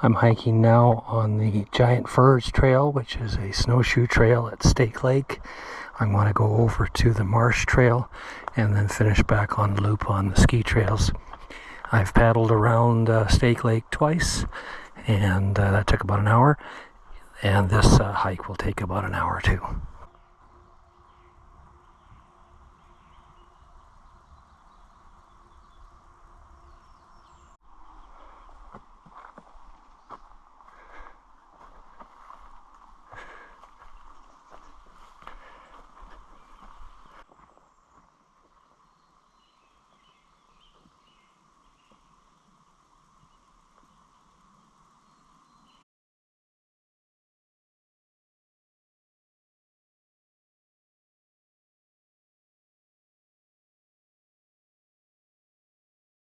I'm hiking now on the Giant Firs Trail, which is a snowshoe trail at Stake Lake. I'm going to go over to the Marsh Trail and then finish back on loop on the ski trails. I've paddled around Stake Lake twice, and that took about an hour, and this hike will take about an hour too.